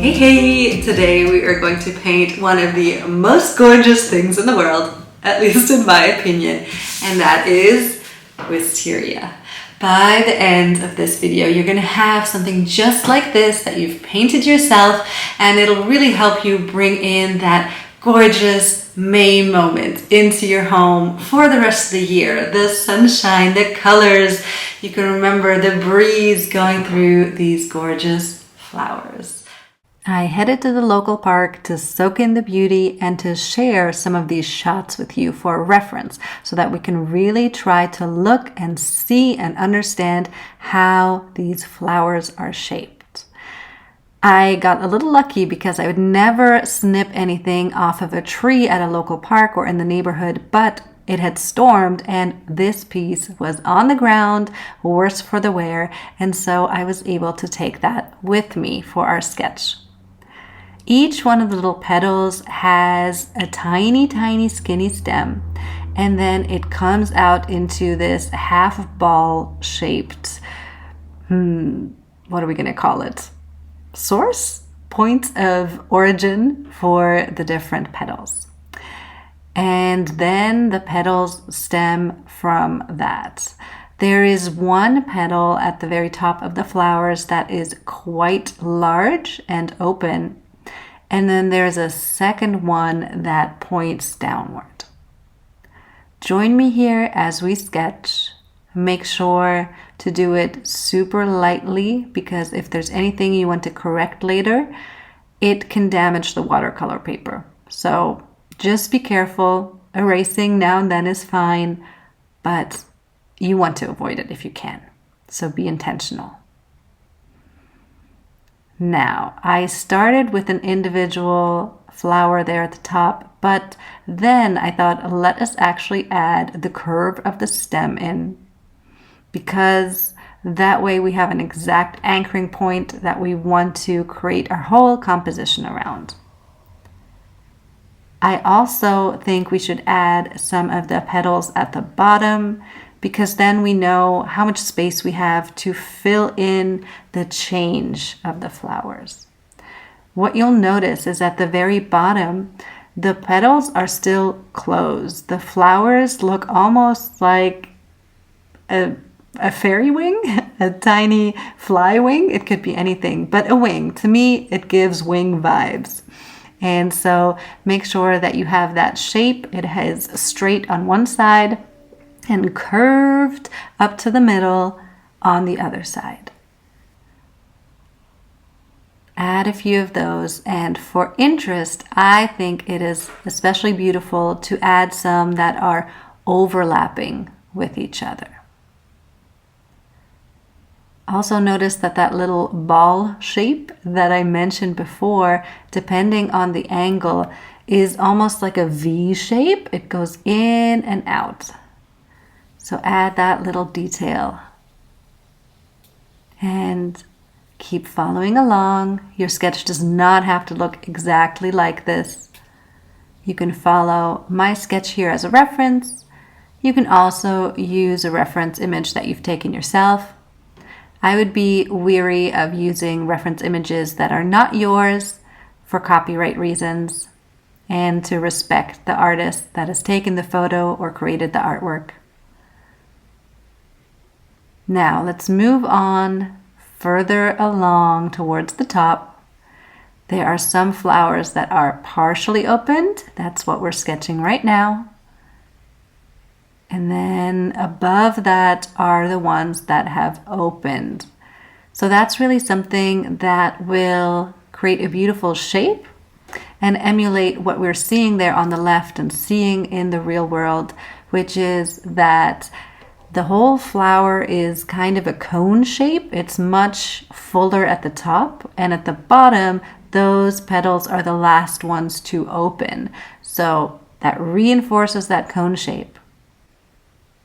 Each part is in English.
Hey, today we are going to paint one of the most gorgeous things in the world, at least in my opinion, and that is Wisteria. By the end of this video, you're going to have something just like this that you've painted yourself, and it'll really help you bring in that gorgeous May moment into your home for the rest of the year. The sunshine, the colors, you can remember the breeze going through these gorgeous flowers. I headed to the local park to soak in the beauty and to share some of these shots with you for reference so that we can really try to look and see and understand how these flowers are shaped. I got a little lucky because I would never snip anything off of a tree at a local park or in the neighborhood, but it had stormed and this piece was on the ground, worse for the wear, and so I was able to take that with me for our sketch. Each one of the little petals has a tiny, tiny skinny stem, and then it comes out into this half ball shaped, what are we going to call it? Source? Point of origin for the different petals. And then the petals stem from that. There is one petal at the very top of the flowers that is quite large and open. And then there's a second one that points downward. Join me here as we sketch. Make sure to do it super lightly because if there's anything you want to correct later, it can damage the watercolor paper. So just be careful. Erasing now and then is fine, but you want to avoid it if you can. So be intentional. Now, I started with an individual flower there at the top, but then I thought, let us actually add the curve of the stem in, because that way we have an exact anchoring point that we want to create our whole composition around. I also think we should add some of the petals at the bottom, because then we know how much space we have to fill in the change of the flowers. What you'll notice is at the very bottom, the petals are still closed. The flowers look almost like a fairy wing, a tiny fly wing. It could be anything, but a wing. To me, it gives wing vibes. And so make sure that you have that shape. It is straight on one side and curved up to the middle on the other side. Add a few of those, and for interest, I think it is especially beautiful to add some that are overlapping with each other. Also notice that little ball shape that I mentioned before, depending on the angle, is almost like a V shape. It goes in and out. So add that little detail and keep following along. Your sketch does not have to look exactly like this. You can follow my sketch here as a reference. You can also use a reference image that you've taken yourself. I would be wary of using reference images that are not yours for copyright reasons and to respect the artist that has taken the photo or created the artwork. Now let's move on further along towards the top. There are some flowers that are partially opened. That's what we're sketching right now. And then above that are the ones that have opened. So that's really something that will create a beautiful shape and emulate what we're seeing there on the left and seeing in the real world, which is that the whole flower is kind of a cone shape. It's much fuller at the top, and at the bottom, those petals are the last ones to open. So that reinforces that cone shape.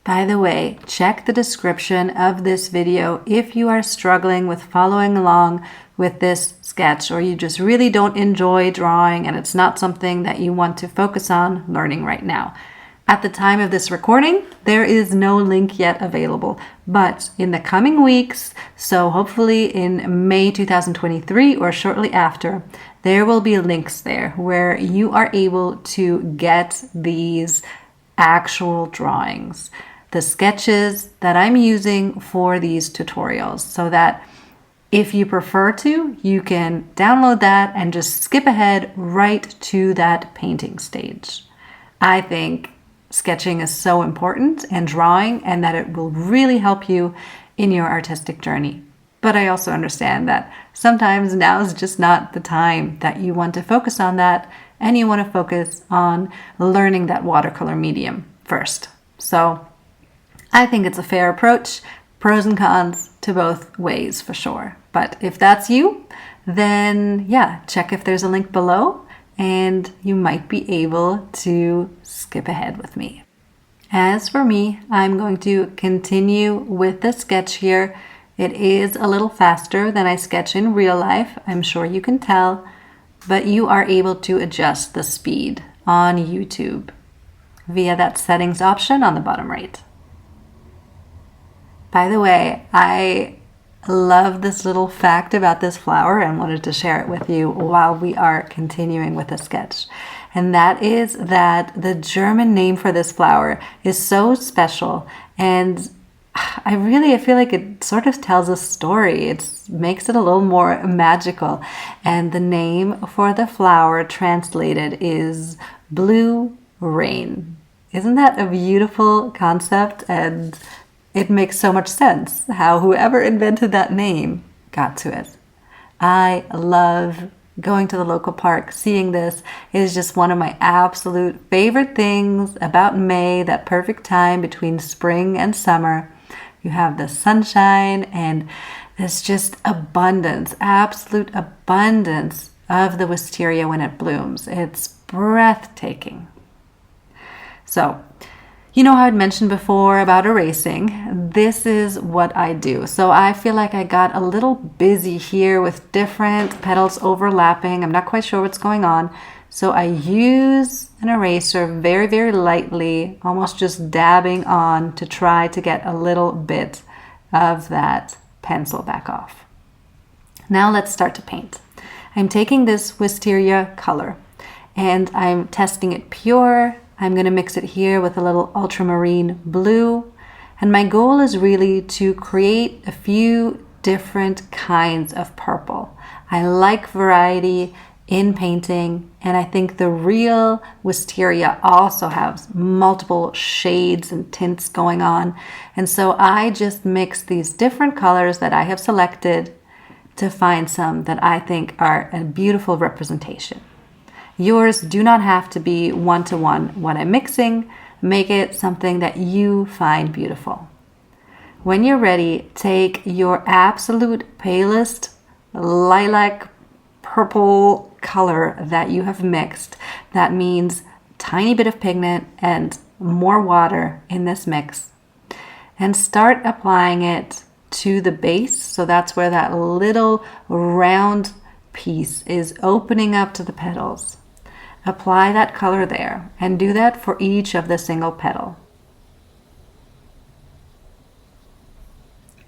By the way, check the description of this video if you are struggling with following along with this sketch, or you just really don't enjoy drawing and it's not something that you want to focus on learning right now. At the time of this recording, there is no link yet available, but in the coming weeks, so hopefully in May 2023 or shortly after, there will be links there where you are able to get these actual drawings, the sketches that I'm using for these tutorials, so that if you prefer to, you can download that and just skip ahead right to that painting stage. I think sketching is so important and drawing, and that it will really help you in your artistic journey. But I also understand that sometimes now is just not the time that you want to focus on that, and you want to focus on learning that watercolor medium first. So I think it's a fair approach, pros and cons to both ways for sure. But if that's you, then yeah, check if there's a link below, and you might be able to skip ahead with me. As for me, I'm going to continue with the sketch here. It is a little faster than I sketch in real life, I'm sure you can tell, but you are able to adjust the speed on YouTube via that settings option on the bottom right. By the way, I love this little fact about this flower and wanted to share it with you while we are continuing with the sketch. And that is that the German name for this flower is so special, and I feel like it sort of tells a story. It makes it a little more magical. And the name for the flower translated is Blue Rain. Isn't that a beautiful concept? And it makes so much sense how whoever invented that name got to it. I love going to the local park. Seeing this is just one of my absolute favorite things about May, that perfect time between spring and summer. You have the sunshine and there's just abundance, absolute abundance of the wisteria when it blooms. It's breathtaking. So, you know how I'd mentioned before about erasing? This is what I do. So I feel like I got a little busy here with different petals overlapping. I'm not quite sure what's going on. So I use an eraser very, very lightly, almost just dabbing on to try to get a little bit of that pencil back off. Now let's start to paint. I'm taking this wisteria color and I'm testing it pure. I'm going to mix it here with a little ultramarine blue. And my goal is really to create a few different kinds of purple. I like variety in painting, and I think the real wisteria also has multiple shades and tints going on. And so I just mix these different colors that I have selected to find some that I think are a beautiful representation. Yours do not have to be one-to-one what I'm mixing. Make it something that you find beautiful. When you're ready, take your absolute palest lilac purple color that you have mixed. That means tiny bit of pigment and more water in this mix. And start applying it to the base. So that's where that little round piece is opening up to the petals. Apply that color there and do that for each of the single petal.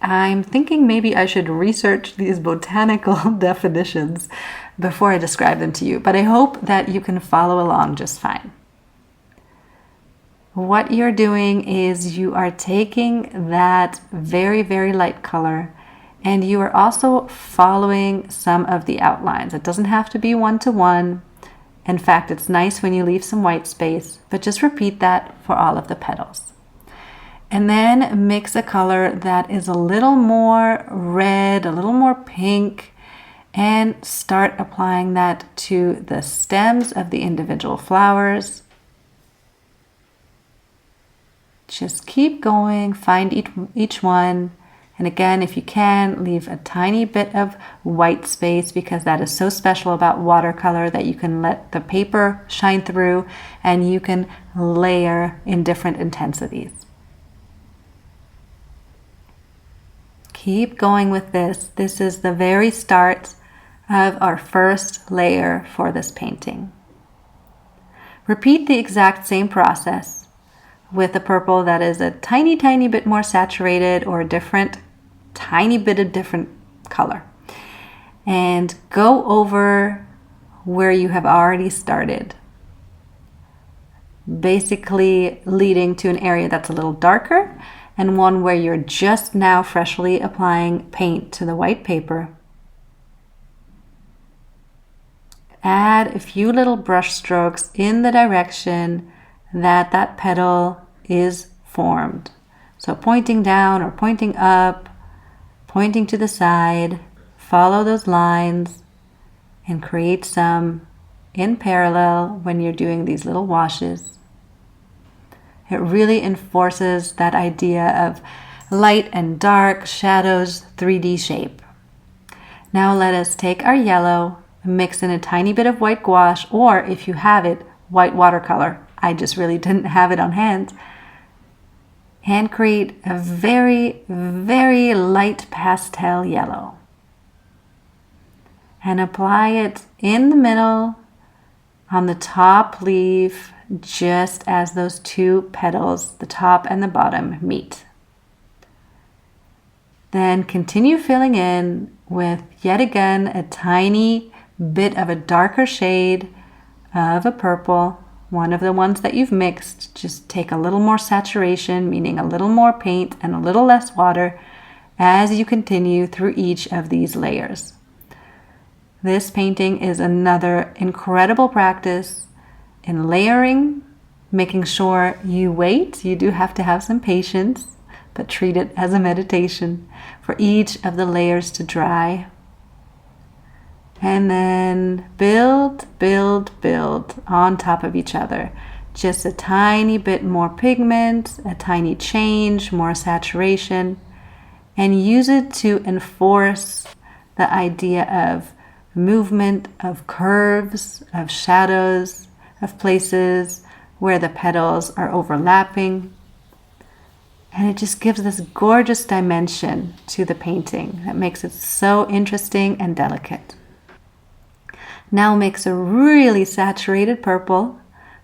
I'm thinking maybe I should research these botanical definitions before I describe them to you, but I hope that you can follow along just fine. What you're doing is you are taking that very, very light color and you are also following some of the outlines. It doesn't have to be one-to-one. In fact, it's nice when you leave some white space, but just repeat that for all of the petals. And then mix a color that is a little more red, a little more pink, and start applying that to the stems of the individual flowers. Just keep going, find each one. And again, if you can, leave a tiny bit of white space because that is so special about watercolor that you can let the paper shine through and you can layer in different intensities. Keep going with this. This is the very start of our first layer for this painting. Repeat the exact same process, with a purple that is a tiny, tiny bit more saturated or a different, tiny bit of different color. And go over where you have already started, basically leading to an area that's a little darker and one where you're just now freshly applying paint to the white paper. Add a few little brush strokes in the direction that that petal is formed. So pointing down or pointing up, pointing to the side, follow those lines and create some in parallel when you're doing these little washes. It really enforces that idea of light and dark, shadows, 3D shape. Now let us take our yellow, mix in a tiny bit of white gouache, or if you have it, white watercolor. I just really didn't have it on hand. And create a very, very light pastel yellow. And apply it in the middle on the top leaf, just as those two petals, the top and the bottom, meet. Then continue filling in with yet again a tiny bit of a darker shade of a purple, one of the ones that you've mixed. Just take a little more saturation, meaning a little more paint and a little less water as you continue through each of these layers. This painting is another incredible practice in layering, making sure you wait. You do have to have some patience, but treat it as a meditation for each of the layers to dry. And then build, build, build on top of each other. Just a tiny bit more pigment, a tiny change, more saturation, and use it to enforce the idea of movement, of curves, of shadows, of places where the petals are overlapping. And it just gives this gorgeous dimension to the painting that makes it so interesting and delicate. Now mix a really saturated purple,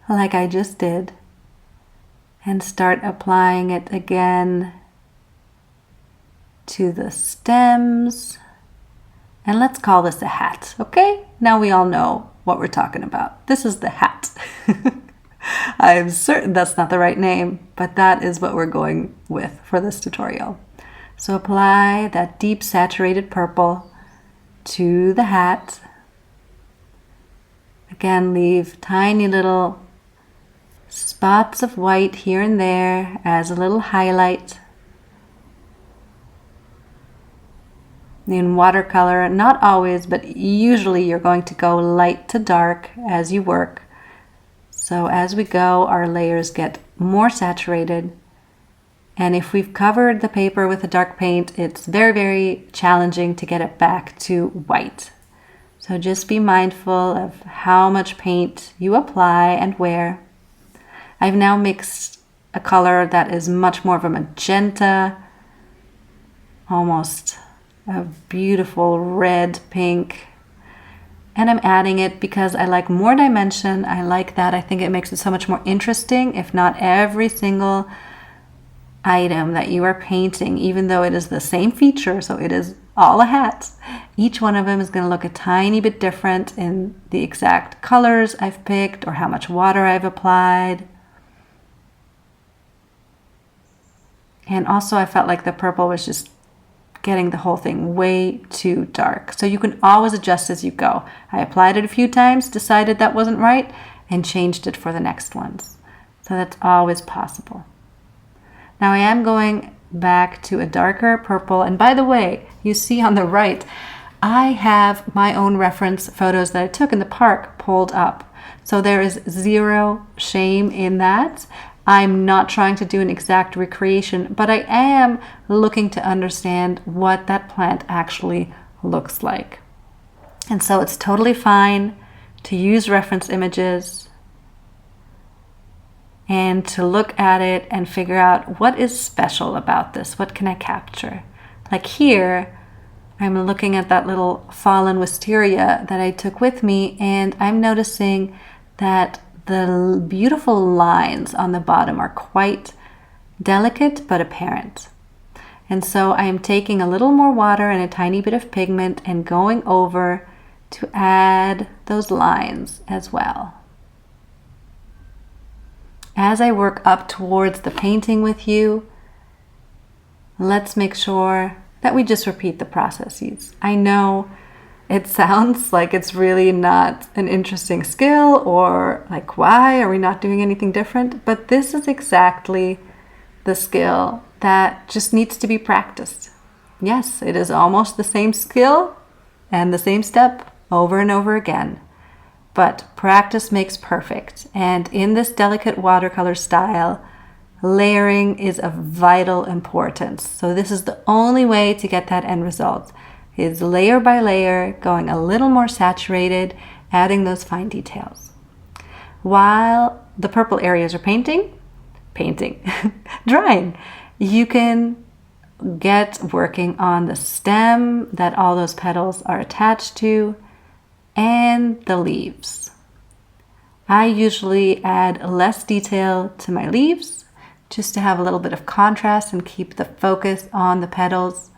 like I just did, and start applying it again to the stems. And let's call this a hat, okay? Now we all know what we're talking about. This is the hat. I'm certain that's not the right name, but that is what we're going with for this tutorial. So apply that deep saturated purple to the hat. Again, leave tiny little spots of white here and there as a little highlight. In watercolor, not always, but usually you're going to go light to dark as you work. So as we go, our layers get more saturated. And if we've covered the paper with a dark paint, it's very, very challenging to get it back to white. So just be mindful of how much paint you apply and where. I've now mixed a color that is much more of a magenta, almost a beautiful red pink. And I'm adding it because I like more dimension. I like that. I think it makes it so much more interesting, if not every single item that you are painting, even though it is the same feature, so it is all a hat. Each one of them is going to look a tiny bit different in the exact colors I've picked or how much water I've applied. And also I felt like the purple was just getting the whole thing way too dark. So you can always adjust as you go. I applied it a few times, decided that wasn't right, and changed it for the next ones. So that's always possible. Now I am going back to a darker purple. And by the way, you see on the right, I have my own reference photos that I took in the park pulled up. So there is zero shame in that. I'm not trying to do an exact recreation, but I am looking to understand what that plant actually looks like. And so it's totally fine to use reference images and to look at it and figure out what is special about this. What can I capture? Like here, I'm looking at that little fallen wisteria that I took with me, and I'm noticing that the beautiful lines on the bottom are quite delicate but apparent. And so I am taking a little more water and a tiny bit of pigment and going over to add those lines as well. As I work up towards the painting with you, let's make sure that we just repeat the processes. I know it sounds like it's really not an interesting skill, or like, why are we not doing anything different? But this is exactly the skill that just needs to be practiced. Yes, it is almost the same skill and the same step over and over again. But practice makes perfect. And in this delicate watercolor style, layering is of vital importance. So this is the only way to get that end result, is layer by layer, going a little more saturated, adding those fine details. While the purple areas are drying, you can get working on the stem that all those petals are attached to and the leaves. I usually add less detail to my leaves just to have a little bit of contrast and keep the focus on the petals.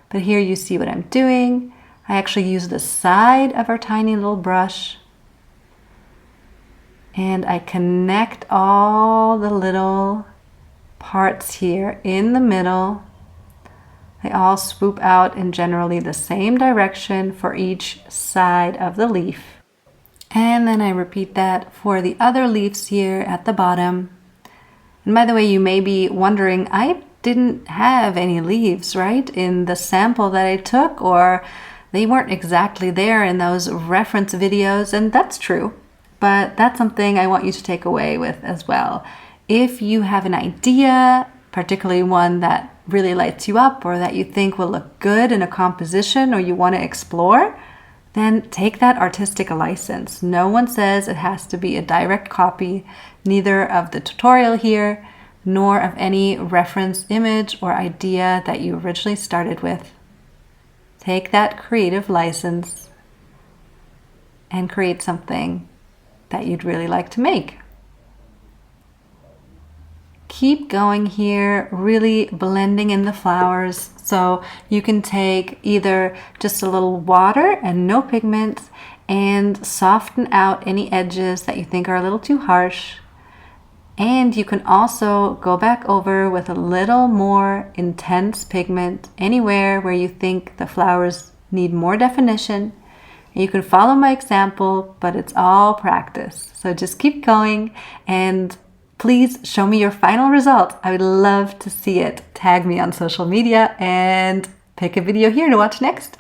But here you see what I'm doing. I actually use the side of our tiny little brush, and I connect all the little parts here in the middle. They all swoop out in generally the same direction for each side of the leaf. And then I repeat that for the other leaves here at the bottom. And by the way, you may be wondering, I didn't have any leaves, right, in the sample that I took, or they weren't exactly there in those reference videos, and that's true. But that's something I want you to take away with as well. If you have an idea, particularly one that really lights you up or that you think will look good in a composition or you want to explore, then take that artistic license. No one says it has to be a direct copy, neither of the tutorial here, nor of any reference image or idea that you originally started with. Take that creative license and create something that you'd really like to make. Keep going here, really blending in the flowers. So you can take either just a little water and no pigments and soften out any edges that you think are a little too harsh. And you can also go back over with a little more intense pigment anywhere where you think the flowers need more definition. And you can follow my example, but it's all practice. So just keep going, and please show me your final result. I would love to see it. Tag me on social media and pick a video here to watch next.